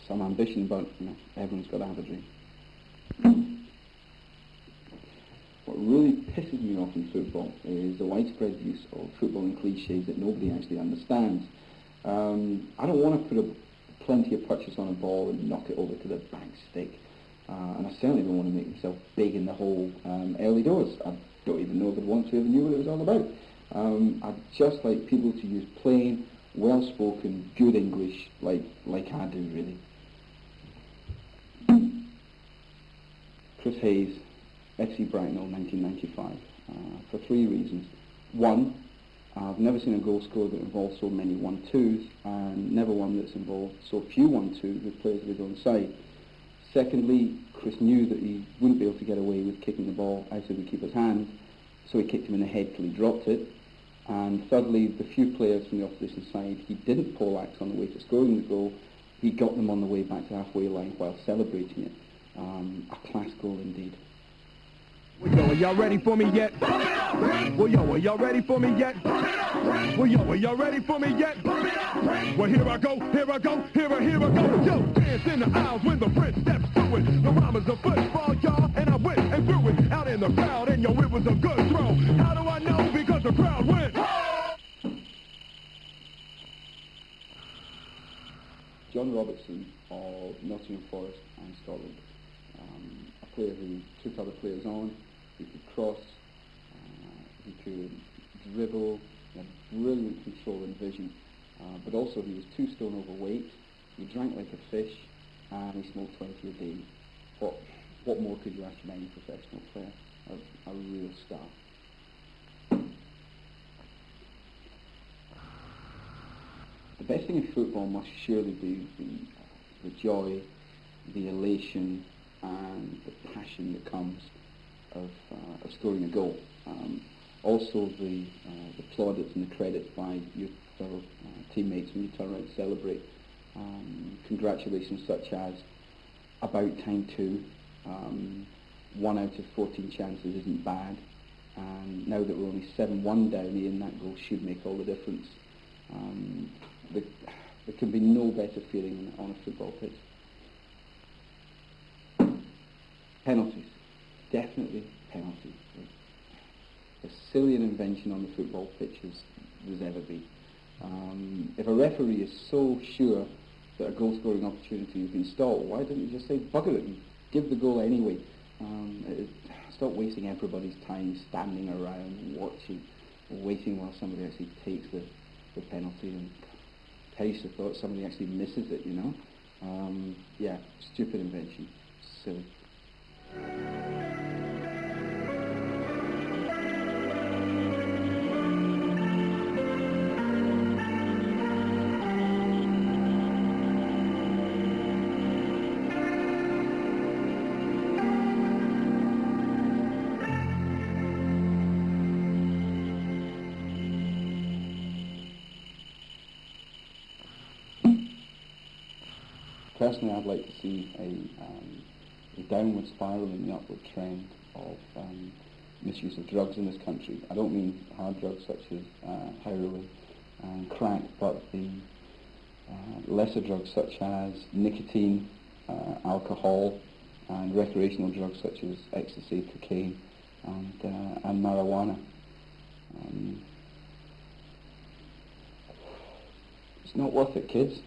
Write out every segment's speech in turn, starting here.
Some ambition, but you know, everyone's got to have a dream. What really pisses me off in football is the widespread use of footballing cliches that nobody actually understands. I don't want to put plenty of purchase on a ball and knock it over to the back stick. And I certainly don't want to make myself big in the hole early doors. I don't even know if I'd want to even knew what it was all about. I'd just like people to use plain, well-spoken, good English like I do, really. Chris Hayes, FC Bracknell, 1995, for 3 reasons. One, I've never seen a goal scored that involved so many 1-2s, and never one that's involved so few 1-2s with players of his own side. Secondly, Chris knew that he wouldn't be able to get away with kicking the ball out of the keeper's hand, so he kicked him in the head till he dropped it. And thirdly, the few players from the opposition side he didn't poleaxe on the way to scoring the goal, he got them on the way back to the halfway line while celebrating it. A class goal indeed. Well, yo, are y'all ready for me yet? Well, yo, are y'all ready for me yet? Well, yo, are y'all ready for me yet? Well, here I go, here I go, here I go. Yo, dance in the aisles when the prince steps to it. The rhyme is a football, y'all, and I went and threw it out in the crowd, and yo, it was a good throw. How do I know? Because the crowd went. John Robertson of Nottingham Forest and Scotland. A player who took other players on, he could cross, he could dribble, he had brilliant control and vision, but also he was 2 stone overweight, he drank like a fish, and he smoked 20 a day. What more could you ask from any professional player? A real star. The best thing in football must surely be the joy, the elation, and the passion that comes of scoring a goal. Also the plaudits and the credits by your fellow teammates when you turn around and celebrate. Congratulations such as about time 2, 1 out of 14 chances isn't bad, and now that we're only 7-1 down, Iain, that goal should make all the difference. There can be no better feeling on a football pitch. Penalties, definitely penalties. As silly an invention on the football pitch as there's ever been. If a referee is so sure that a goal-scoring opportunity has been stalled, why didn't he just say bugger it and give the goal anyway? Stop wasting everybody's time standing around watching, waiting while somebody actually takes the penalty, and perish the thought somebody actually misses it, you know? Yeah, stupid invention, silly. Personally, I'd like to see a downward spiral in the upward trend of misuse of drugs in this country. I don't mean hard drugs such as heroin and crack, but the lesser drugs such as nicotine, alcohol, and recreational drugs such as ecstasy, cocaine, and marijuana. It's not worth it, kids.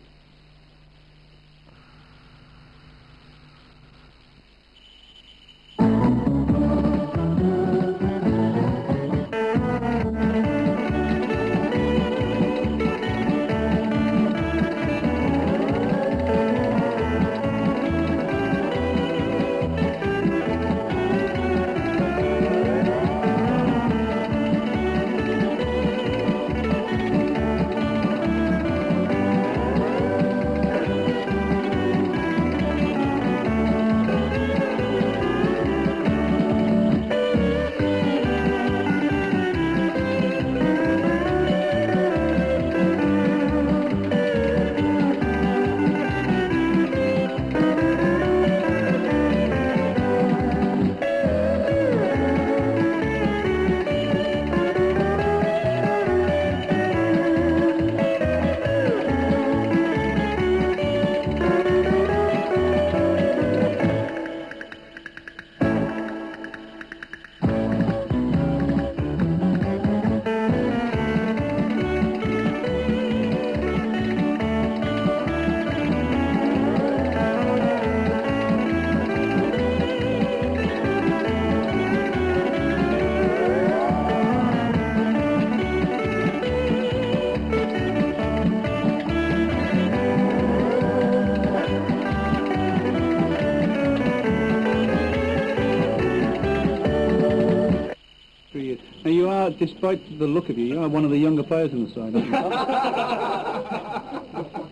despite the look of you, you are one of the younger players in the side, aren't you?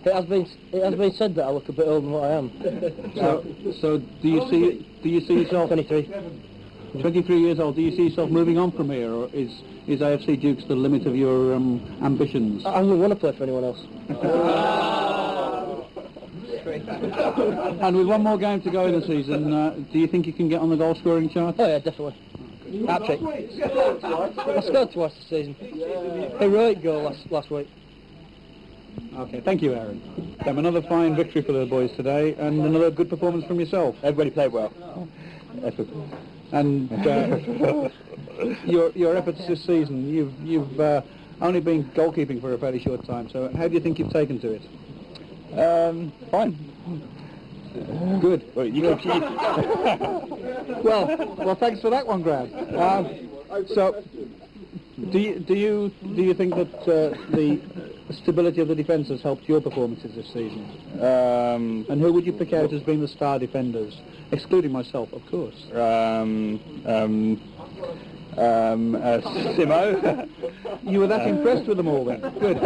It has been said that I look a bit older than what I am. So do you see yourself 23. 23 years old? Do you see yourself moving on from here, or is AFC Dukes the limit of your ambitions? I wouldn't want to play for anyone else. And with one more game to go in the season, do you think you can get on the goal scoring chart? Oh yeah, definitely. Hat-trick. I scored twice this season. Heroic goal last week. Okay, thank you, Aaron. Another fine victory for the boys today, and another good performance from yourself. Everybody played well. And your efforts this season, you've only been goalkeeping for a fairly short time, so how do you think you've taken to it? Fine. Good. Well, thanks for that one, Grant. So, do you think that the stability of the defence has helped your performances this season? And who would you pick out as being the star defenders, excluding myself, of course? Simmo. You were that impressed with them all, then? Good.